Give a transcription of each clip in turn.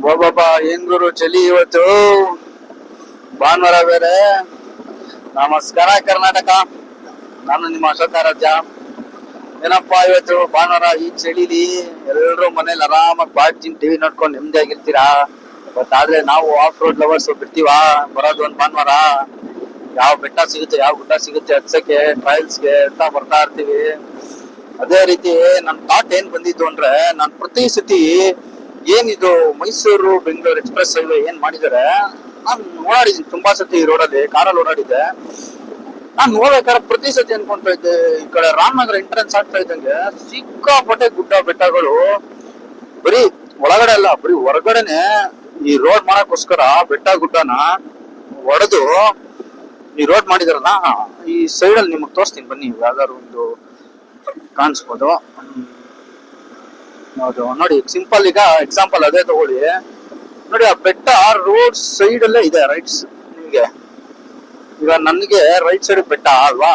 ಬಾಬಾ ಏನ್ ಗುರು ಚಳಿ ಇವತ್ತು ಭಾನುವಾರ ಬೇರೆ. ನಮಸ್ಕಾರ ಕರ್ನಾಟಕ, ನಾನು ನಿಮ್ಮ ಅಶೋಕ ರಾಜ. ಏನಪ್ಪಾ ಇವತ್ತು ಭಾನುವಾರ ಈ ಚಳಿಲಿ ಎಲ್ರು ಮನೇಲಿ ಆರಾಮಾಗಿ ಬಾಡ್ಜಿನ್ ಟಿವಿ ನೋಡ್ಕೊಂಡು ನೆಮ್ಮದಿಯಾಗಿರ್ತೀರಾ. ಬಟ್ ಆದ್ರೆ ನಾವು ಆಫ್ ರೋಡ್ ಲವರ್ಸ್ ಬಿಡ್ತೀವ ಬರೋದು ಒಂದ್ ಭಾನುವಾರ. ಯಾವ ಬೆಟ್ಟ ಸಿಗುತ್ತೆ ಯಾವ ಗುಡ್ಡ ಸಿಗುತ್ತೆ ಹತ್ಸಕ್ಕೆ ಟ್ರಯಲ್ಸ್ಗೆ ಅಂತ ಬರ್ತಾ ಇರ್ತೀವಿ. ಅದೇ ರೀತಿ ನನ್ ಥಾಟ್ ಏನ್ ಬಂದಿದ್ದು ಅಂದ್ರೆ, ನಾನ್ ಪ್ರತಿ ಸತಿ ಏನಿದು ಮೈಸೂರು ಬೆಂಗಳೂರು ಎಕ್ಸ್ಪ್ರೆಸ್ ಹೈವೇ ಏನ್ ಮಾಡಿದಾರೆ, ನಾನ್ ಓಡಾಡಿದ್ದೀನಿ ತುಂಬಾ ಸತಿ ಈ ರೋಡಲ್ಲಿ, ಕಾರಲ್ಲಿ ಓಡಾಡಿದ್ದೆ. ನಾನ್ ನೋಡ್ಬೇಕಾದ್ರೆ ಪ್ರತಿ ಸತಿ ಅನ್ಕೊಂತ ಇದ್ದೆ, ಈ ಕಡೆ ರಾಮನಗರ ಎಂಟ್ರೆನ್ಸ್ ಆಗ್ತಾ ಇದ್ದಂಗೆ ಸಿಕ್ಕಾಪಟ್ಟೆ ಗುಡ್ಡ ಬೆಟ್ಟಗಳು. ಬರೀ ಒಳಗಡೆ ಅಲ್ಲ, ಬರೀ ಹೊರಗಡೆನೆ ಈ ರೋಡ್ ಮಾಡಕ್ಕೋಸ್ಕರ ಬೆಟ್ಟ ಗುಡ್ಡನ ಒಡೆದು ಈ ರೋಡ್ ಮಾಡಿದಾರಲ್ಲ. ಈ ಸೈಡ್ ಅಲ್ಲಿ ನಿಮಗ್ ತೋರಿಸ್ತೀನಿ ಬನ್ನಿ, ಯಾವ್ದಾದ್ರು ಒಂದು ಕಾಣಿಸ್ಬೋದು. ಹೌದು ನೋಡಿ, ಸಿಂಪಲ್ ಈಗ ಎಕ್ಸಾಂಪಲ್ ಅದೇ ತಗೊಳ್ಳಿ. ನೋಡಿ ಆ ಬೆಟ್ಟ ರೋಡ್ ಸೈಡ್ ಅಲ್ಲೇ ಇದೆ, ರೈಟ್ಸ್ ನಿಮ್ಗೆ. ಈಗ ನನಗೆ ರೈಟ್ ಸೈಡ್ ಬೆಟ್ಟ ಅಲ್ವಾ,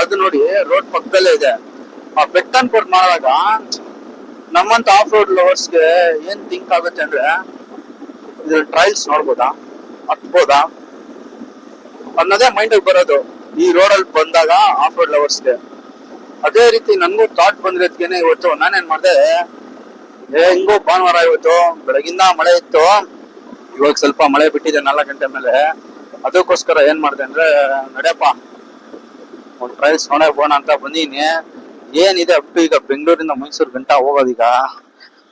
ಅದು ನೋಡಿ ರೋಡ್ ಪಕ್ಕದಲ್ಲೇ ಇದೆ. ಆ ಬೆಟ್ಟ ಕೊಟ್ಟು ಮಾಡಿದಾಗ ನಮ್ಮಂತ ಆಫ್ ರೋಡ್ ಲವರ್ಸ್ಗೆ ಏನ್ ಥಿಂಕ್ ಆಗುತ್ತೆ ಅಂದ್ರೆ, ಇದ್ರ ಟ್ರಯಲ್ಸ್ ನೋಡ್ಬೋದಾ, ಹತ್ಬೋದಾ ಅನ್ನೋದೇ ಮೈಂಡ್ ಬರೋದು ಈ ರೋಡಲ್ಲಿ ಬಂದಾಗ ಆಫ್ ರೋಡ್ ಲವರ್ಸ್ಗೆ. ಅದೇ ರೀತಿ ನನ್ಗೂ ಥಾಟ್ ಬಂದಿರೋದ್ಕೇನೆ ಇವತ್ತು ನಾನೇನ್ ಮಾಡಿದೆ, ಹೆಂಗೋ ಭಾನುವಾರ ಇವತ್ತು ಬೆಳಗಿಂದ ಮಳೆ ಇತ್ತು, ಇವಾಗ ಸ್ವಲ್ಪ ಮಳೆ ಬಿಟ್ಟಿದೆ 4 ಗಂಟೆ ಮೇಲೆ. ಅದಕ್ಕೋಸ್ಕರ ಏನ್ ಮಾಡಿದೆ ಅಂದ್ರೆ, ನಡೆಯಪ್ಪ ಒಂದು ಟ್ರಯಲ್ಸ್ ನೋಡಕ್ ಹೋಗೋಣ ಅಂತ ಬಂದೀನಿ. ಏನಿದೆ ಅಪ್ ಈಗ ಬೆಂಗಳೂರಿಂದ ಮೈಸೂರು ಗಂಟ ಹೋಗೋದೀಗ,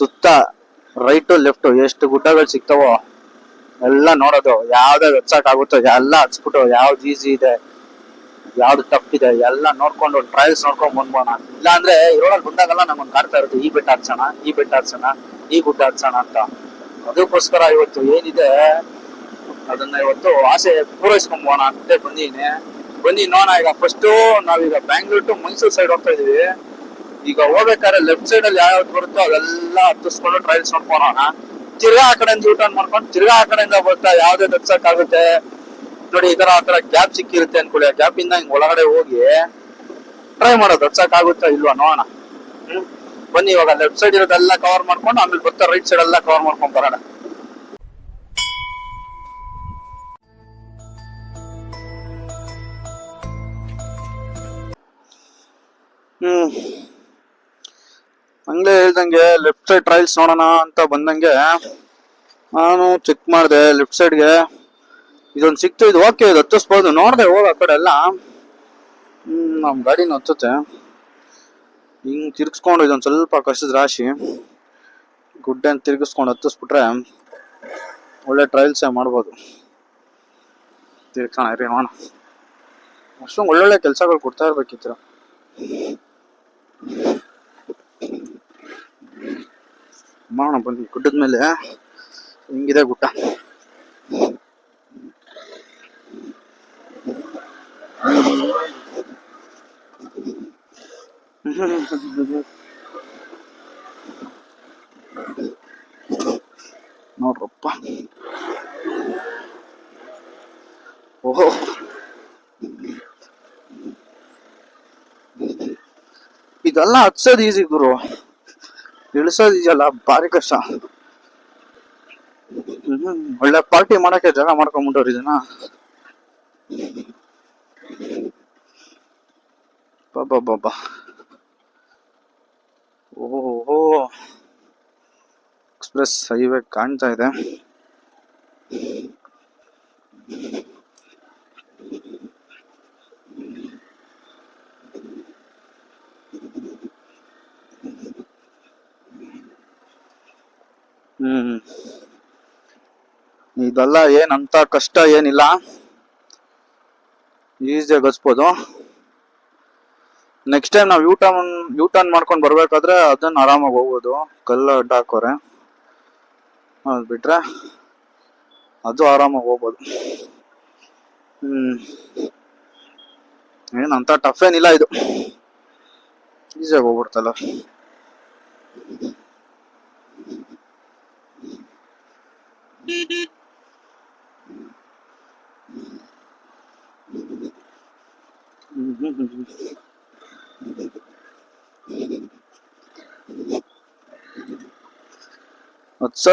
ಸುತ್ತ ರೈಟು ಲೆಫ್ಟ್ ಎಷ್ಟು ಗುಡ್ಡಗಳು ಸಿಗ್ತಾವೋ ಎಲ್ಲ ನೋಡೋದು. ಯಾವ್ದಾವ್ದು ಹಚ್ಚಕ್ ಆಗುತ್ತೋ ಎಲ್ಲ ಹಚ್ಬಿಟ್ಟು, ಯಾವ್ದು ಈಸಿ ಇದೆ ಯಾವ್ದು ಟಫ್ ಇದೆ ಎಲ್ಲ ನೋಡ್ಕೊಂಡು ಟ್ರಯಲ್ಸ್ ನೋಡ್ಕೊಂಡ್ ಬಂದ್ಬೋಣ. ಇಲ್ಲ ಅಂದ್ರೆ ಇರೋಳಲ್ಲಿ ಬಂದಾಗೆಲ್ಲ ನಮ್ಗೊಂದು ಕಾಡ್ತಾ ಇರುತ್ತೆ, ಈ ಬೆಟ್ಟ ಹಚ್ಚೋಣ, ಈ ಬೆಟ್ಟ ಹಚ್ಚೋಣ, ಈ ಗುಡ್ಡ ಹಚ್ಚೋಣ ಅಂತ. ಅದಕ್ಕೋಸ್ಕರ ಇವತ್ತು ಏನಿದೆ ಅದನ್ನ ಇವತ್ತು ಆಸೆ ಪೂರೈಸ್ಕೊಂಬೋಣ ಅಂತ ಬನ್ನಿ ನೋಡೋಣ. ಈಗ ಫಸ್ಟ್ ನಾವೀಗ ಬ್ಯಾಂಗ್ಳೂರ್ ಟು ಮೈಸೂರು ಸೈಡ್ ಹೋಗ್ತಾ ಇದೀವಿ. ಈಗ ಹೋಗ್ಬೇಕಾದ್ರೆ ಲೆಫ್ಟ್ ಸೈಡ್ ಅಲ್ಲಿ ಯಾವ್ದು ಬರುತ್ತೋ ಅದೆಲ್ಲ ಹತ್ತಿಸ್ಕೊಂಡು ಟ್ರಯಲ್ಸ್ ನೋಡ್ಕೊಳ್ಳೋಣ. ತಿರ್ಗಾ ಆ ಕಡೆಯಿಂದ ಯೂ ಟರ್ನ್ ಮಾಡ್ಕೊಂಡು ತಿರ್ಗಾ ಆ ಕಡೆಯಿಂದ ಬರ್ತಾ ಯಾವ್ದೇ ಹತ್ಸಕ್ ಆಗುತ್ತೆ ನೋಡಿ. ಈ ತರ ಆ ತರ ಗ್ಯಾಪ್ ಸಿಕ್ಕಿರುತ್ತೆ ಅನ್ಕೊಳ್ಳಿ, ಆ ಗ್ಯಾಪ್ ಇಂದ ಹಿಂಗ್ ಒಳಗಡೆ ಹೋಗಿ ಟ್ರೈ ಮಾಡೋದು, ಹತ್ಸಕ್ ಆಗುತ್ತಾ ಇಲ್ವಾ ನೋಡೋಣ. ಬನ್ನಿ ಇವಾಗ ಲೆಫ್ಟ್ ಸೈಡ್ ಇರೋದೆಲ್ಲ ಕವರ್ ಮಾಡ್ಕೊಂಡು ಆಮೇಲೆ ಬರ್ತಾ ರೈಟ್ ಸೈಡ್ ಎಲ್ಲ ಕವರ್ ಮಾಡ್ಕೊಂಡ್ ಬರೋಣ. ಹಂಗೆ ಹೇಳ್ದಂಗೆ ಲೆಫ್ಟ್ ಸೈಡ್ ಟ್ರಯಲ್ಸ್ ನೋಡೋಣ ಅಂತ ಬಂದಂಗೆ ನಾನು ಚೆಕ್ ಮಾಡಿದೆ ಲೆಫ್ಟ್ ಸೈಡ್ಗೆ. ಇದೊಂದು ಸಿಕ್ತು, ಇದು ಓಕೆ, ಇದು ಹತ್ತಿಸ್ಬೋದು. ನೋಡ್ದೆ ಹೋಗ ಆ ಕಡೆ ಎಲ್ಲ ನಮ್ ಗಾಡಿನ ಹತ್ತುತ್ತೆ. ಹಿಂಗ್ ತಿರ್ಗಿಸ್ಕೊಂಡು ಇದೊಂದು ಸ್ವಲ್ಪ ಕಷ್ಟದ ರಾಶಿ ಗುಡ್ಡೆನ್ ತಿರ್ಗಿಸ್ಕೊಂಡು ಹತ್ತಿಸ್ಬಿಟ್ರೆ ಒಳ್ಳೆ ಟ್ರಯಲ್ಸೇ ಮಾಡ್ಬೋದು. ತಿರ್ಗ್ಸೋಣ ಇರಿ ನೋಡೋಣ. ಅಷ್ಟೊಂದು ಒಳ್ಳೊಳ್ಳೆ ಕೆಲಸಗಳು ಕೊಡ್ತಾ ಇರ್ಬೇಕಿತ್ತು. ಮಾಡೋಣ ಬನ್ನಿ. ಗುಡ್ಡದ ಮೇಲೆ ಹಿಂಗಿದೆ ಗುಡ್ಡ. ನೋಡ್ರಪ್ಪ, ಓಹೋ ಇದೆಲ್ಲ ಹತ್ಸೋದು ಈಸಿ ಗುರು, ಇಳಿಸೋದು ಇದೆಯಲ್ಲ ಭಾರಿ ಕಷ್ಟ. ಒಳ್ಳೆ ಪಾರ್ಟಿ ಮಾಡಕ್ಕೆ ಜಾಗ ಮಾಡ್ಕೊಂಡ್ಬಿಟ್ಟವ್ರು ಇದನ್ನ. ಬಾಬಾ ಓಹೋ, ಎಕ್ಸ್ಪ್ರೆಸ್ ಹೈವೇ ಕಾಣ್ತಾ ಇದೆ. ಇದೆಲ್ಲ ಏನಂತ ಕಷ್ಟ ಏನಿಲ್ಲ, ಈಸಿಯಾಗಿ ಹಚ್ಬೋದು. ನೆಕ್ಸ್ಟ್ ಟೈಮ್ ನಾವು ಯೂ ಟರ್ನ್ ಮಾಡ್ಕೊಂಡು ಬರ್ಬೇಕಾದ್ರೆ ಅದನ್ನ ಆರಾಮಾಗಿ ಹೋಗ್ಬೋದು. ಕಲ್ಲು ಅಡ್ಡ ಹಾಕೋರೆ, ಅದು ಬಿಟ್ರೆ ಅದು ಆರಾಮಾಗಿ ಹೋಗ್ಬೋದು. ಏನಂತ ಟಫ್ ಏನಿಲ್ಲ, ಇದು ಈಸಿಯಾಗಿ ಹೋಗ್ಬಿಡ್ತಲ್ಲ.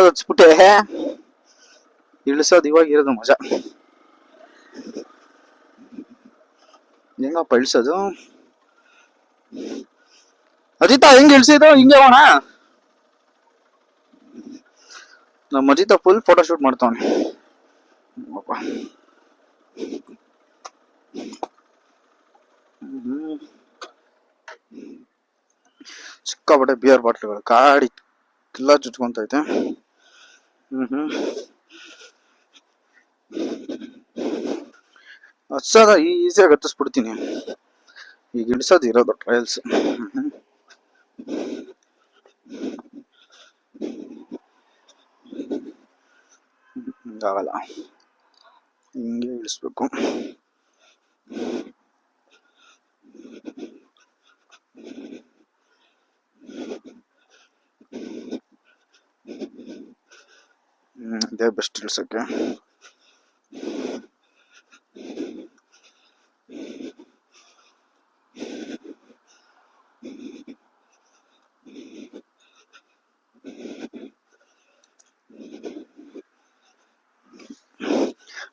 ಹಚ್ಬಿಟ್ಟೆ ಇಳಿಸೋದು ಇವಾಗ ಇರೋದು ಮಜಾ. ಹೆಂಗಪ್ಪ ಇಳಿಸೋದು? ಅಜಿತ ಹೆಂಗ್ ಇಳಿಸಿದ್ರು ಹಿಂಗೆ ಹೋಣ. ನಮ್ಮ ಅಜಿತ ಫುಲ್ ಫೋಟೋ ಶೂಟ್ ಮಾಡ್ತಾವನೆ. ಸಿಕ್ಕಾಪಟ್ಟೆ ಬಿಯರ್ ಬಾಟ್ಲ್ಗಳು ಕಾಡಿ ಎಲ್ಲ ಚುಚ್ಕೊಂತೈತೆ. ಹಚ್ಚದ ಈಸಿಯಾಗಿ ಹತ್ತಿಸ್ಬಿಡ್ತೀನಿ. ಈಗ ಇಳಿಸೋದು ಇರೋದು ಟ್ರಯಲ್ಸ್. ಹಿಂಗಾಗಲ್ಲ, ಹಿಂಗೆ ಇಳಿಸ್ಬೇಕು. ಇದೇ ಬೆಸ್ಟ್ ಇಳಿಸಕ್ಕೆ.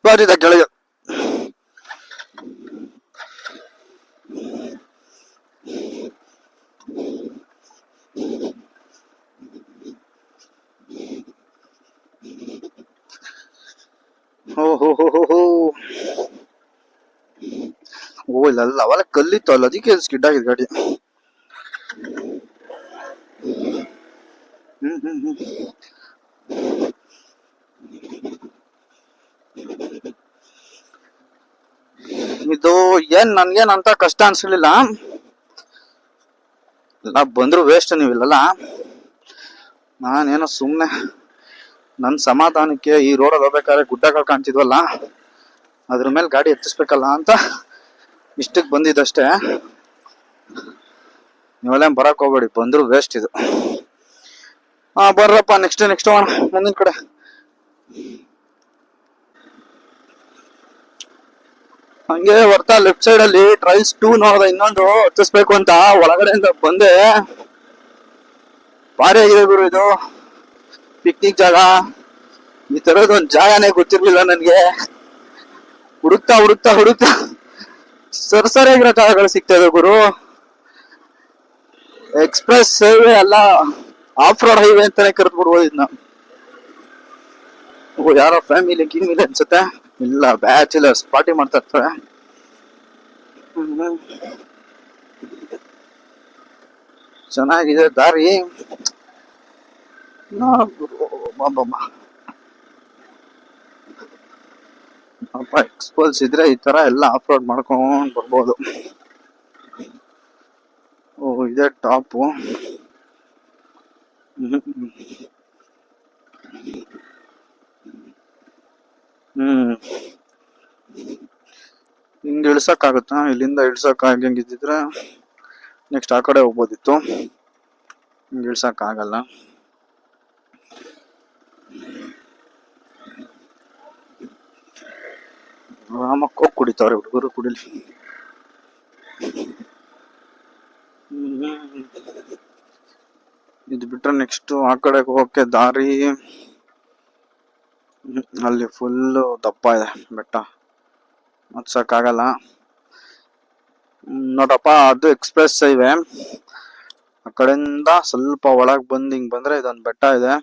ಬಾರಿದ ಕೆಳಗೆ ಓ ಇಲ್ಲಲ್ಲ ಅವಲ್ಲ ಕಲ್ಲಿತ್ತು ಅಲ್ಲ, ಅದಕ್ಕೆ ಸ್ಕಿಡ್ ಆಗಿದೆ ಗಾಡಿ. ಇದು ಏನ್ ನನ್ಗೇನ್ ಅಂತ ಕಷ್ಟ ಅನ್ಸಲಿಲ್ಲ. ಎಲ್ಲ ಬಂದ್ರು ವೇಸ್ಟ್ ನೀವಿಲ್ಲಲ್ಲ. ನಾನೇನೋ ಸುಮ್ನೆ ನನ್ ಸಮಾಧಾನಕ್ಕೆ ಈ ರೋಡಲ್ಲಿ ಹೋಗ್ಬೇಕಾದ್ರೆ ಗುಡ್ಡಗಳು ಕಾಣ್ತಿದ್ವಲ್ಲ, ಅದ್ರ ಮೇಲೆ ಗಾಡಿ ಎತ್ತಿಸ್ಬೇಕಲ್ಲ ಅಂತ ಇಷ್ಟಕ್ಕೆ ಬಂದಿದ್ದಷ್ಟೇ. ನೀವೆಲ್ಲ ಬರಕ್ ಹೋಗ್ಬೇಡಿ, ಬಂದ್ರು ವೇಸ್ಟ್ ಇದು. ಬರ್ರಪ್ಪ ನೆಕ್ಸ್ಟ್ ಮುಂದಿನ ಕಡೆ. ಹಂಗೆ ಬರ್ತಾ ಲೆಫ್ಟ್ ಸೈಡ್ ಅಲ್ಲಿ ಟ್ರೈಲ್ಸ್ 2 ನೋಡ್ದೆ, ಇನ್ನೊಂದು ಹತ್ತಿಸ್ಬೇಕು ಅಂತ ಒಳಗಡೆಯಿಂದ ಬಂದೆ. ಭಾರಿ ಆಗಿದೆ ಗುರು ಇದು ಪಿಕ್ನಿಕ್ ಜಾಗ. ಈ ತರದೊಂದು ಜಾಗನೇ ಗೊತ್ತಿರ್ಲಿಲ್ಲ ನನ್ಗೆ. ಹುಡುಕ್ತಾ ಸರಿಯಾಗಿರೋ ಜಾಗಗಳು ಸಿಗ್ತಾ ಇದೆ ಗುರು. ಎಕ್ಸ್ಪ್ರೆಸ್ ಹೈವೇ ಅಲ್ಲ, ಆಫ್ ರೋಡ್ ಹೈವೇ ಅಂತಾನೆ ಕರೆದ್ಬಿಡ್ಬೋದು ಇದನ್ನ. ಯಾರೋ ಫ್ಯಾಮಿಲಿ ಅನ್ಸುತ್ತೆ. ಇಲ್ಲ, ಬ್ಯಾಚುಲರ್ಸ್ ಪಾರ್ಟಿ ಮಾಡ್ತಾ ಇರ್ತಾರೆ. ಚೆನ್ನಾಗಿದೆ ದಾರಿ. ಅಪ್ಪ ಎಕ್ಸ್ಪಲ್ಸ್ ಇದ್ರೆ ಈ ತರ ಎಲ್ಲ ಆಫ್ ರೋಡ್ ಮಾಡ್ಕೊಂಡ್ ಬರ್ಬೋದು. ಓ ಇದೇ ಟಾಪು. ಹಿಂಗ ಇಳ್ಸಕ್ ಆಗುತ್ತಾ? ಇಲ್ಲಿಂದ ಇಳ್ಸಕ್ ಆಗಂಗಿದ್ರೆ ನೆಕ್ಸ್ಟ್ ಆ ಕಡೆ ಹೋಗ್ಬೋದಿತ್ತು. ಹಿಂಗ ಇಳ್ಸಕ್ ಆಗಲ್ಲ. ಆರಾಮಕ್ಕೆ ಹೋಗಿ ಕುಡಿತಾವ್ರೆ ಹುಡುಗರು, ಕುಡಿಲಿ. ಇದು ಬಿಟ್ರೆ ನೆಕ್ಸ್ಟ್ ಆ ಕಡೆ ಹೋಗಕ್ಕೆ ದಾರಿ ಅಲ್ಲಿ ಫುಲ್ ದಪ್ಪ ಇದೆ ಬೆಟ್ಟ, ಹತ್ಸಕ್ ಆಗಲ್ಲ ನೋಡಪ್ಪ. ಅದು ಎಕ್ಸ್ಪ್ರೆಸ್ ಹೈವೇ. ಆ ಕಡೆಯಿಂದ ಸ್ವಲ್ಪ ಒಳಗ್ ಬಂದ್ ಹಿಂಗ್ ಬಂದ್ರೆ ಇದೊಂದು ಬೆಟ್ಟ ಇದೆ,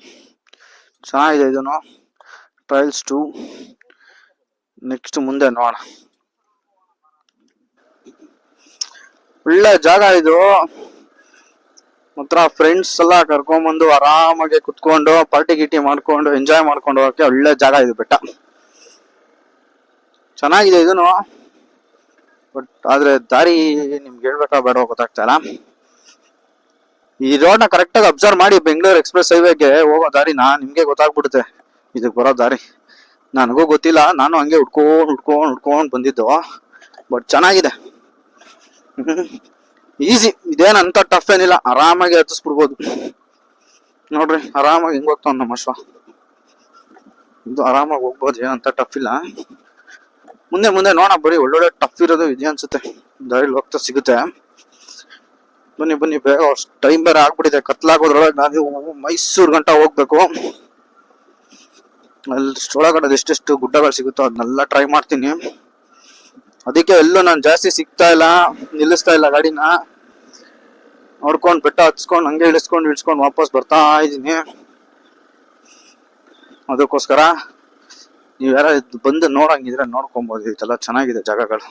ಚೆನ್ನಾಗಿದೆ ಇದನ್ನು. ಟ್ರಯಲ್ಸ್ 2 ನೆಕ್ಸ್ಟ್ ಮುಂದೆ ನೋಡ. ಒಳ್ಳೆ ಜಾಗ ಇದು. ಮಾತ್ರ ಫ್ರೆಂಡ್ಸ್ ಎಲ್ಲ ಕರ್ಕೊಂಡ್ಬಂದು ಆರಾಮಾಗಿ ಕುತ್ಕೊಂಡು ಪಾರ್ಟಿ ಗಿಟಿ ಮಾಡ್ಕೊಂಡು ಎಂಜಾಯ್ ಮಾಡ್ಕೊಂಡು ಹೋಗಕ್ಕೆ ಒಳ್ಳೆ ಜಾಗ ಇದು ಬೆಟ್ಟ. ಚೆನ್ನಾಗಿದೆ ಇದನ್ನು. ಬಟ್ ಆದ್ರೆ ದಾರಿ ನಿಮ್ಗೆ ಹೇಳ್ಬೇಕಾ ಬೇಡ ಗೊತ್ತಾಗ್ತಾ ಇಲ್ಲ. ಈ ರೋಡ್ ನ ಕರೆಕ್ಟ್ ಆಗಿ ಅಬ್ಸರ್ವ್ ಮಾಡಿ, ಬೆಂಗಳೂರು ಎಕ್ಸ್ಪ್ರೆಸ್ ಹೈವೇಗೆ ಹೋಗೋ ದಾರಿನ ನಿಮ್ಗೆ ಗೊತ್ತಾಗ್ಬಿಡುತ್ತೆ. ಇದಕ್ ಬರೋ ದಾರಿ ನನಗೂ ಗೊತ್ತಿಲ್ಲ, ನಾನು ಹಂಗೆ ಹುಡ್ಕೊಂಡ್ ಬಂದಿದ್ದು. ಬಟ್ ಚೆನ್ನಾಗಿದೆ, ಈಸಿ. ಇದೇನಂತ ಟಫ್ ಏನಿಲ್ಲ, ಆರಾಮಾಗಿ ಹತ್ತಿಸ್ಬಿಡ್ಬೋದು. ನೋಡ್ರಿ ಆರಾಮಾಗಿ ಹೆಂಗ್ ಹೋಗ್ತಾವ ನಮ್ಮ ಅಶ್ವ. ಇದು ಆರಾಮಾಗಿ ಹೋಗ್ಬೋದು, ಏನಂತ ಟಫ್ ಇಲ್ಲ. ಮುಂದೆ ನೋಡ, ಬರೀ ಒಳ್ಳೊಳ್ಳೆ ಟಫ್ ಇರೋದು ಇದೆ ಅನ್ಸುತ್ತೆ. ದಾರಿಲಿ ಹೋಗ್ತಾ ಸಿಗುತ್ತೆ. ಬನ್ನಿ ಬೇಗ, ಟೈಮ್ ಬೇರೆ ಆಗ್ಬಿಟ್ಟಿದೆ. ಕತ್ಲಾಗೋದ್ರೊಳಗೆ ನಾವು ಮೈಸೂರು ಗಂಟ ಹೋಗ್ಬೇಕು. ಒಳಗಡೆ ಎಷ್ಟೆಷ್ಟು ಗುಡ್ಡಗಳು ಸಿಗುತ್ತೋ ಅದನ್ನೆಲ್ಲ ಟ್ರೈ ಮಾಡ್ತೀನಿ. ಅದಕ್ಕೆ ಎಲ್ಲೂ ನಾನು ಜಾಸ್ತಿ ಸಿಗ್ತಾ ಇಲ್ಲ, ನಿಲ್ಲಿಸ್ತಾ ಇಲ್ಲ ಗಾಡಿನ. ನೋಡ್ಕೊಂಡು ಬೆಟ್ಟ ಹತ್ಸ್ಕೊಂಡು ಹಂಗೆ ಇಳಿಸ್ಕೊಂಡು ವಾಪಸ್ ಬರ್ತಾ ಇದ್ದೀನಿ. ಅದಕ್ಕೋಸ್ಕರ ನೀವು ಯಾರ ಬಂದು ನೋಡಂಗಿದ್ರೆ ನೋಡ್ಕೊಬೋದು, ಇದೆಲ್ಲ ಚೆನ್ನಾಗಿದೆ ಜಾಗಗಳು.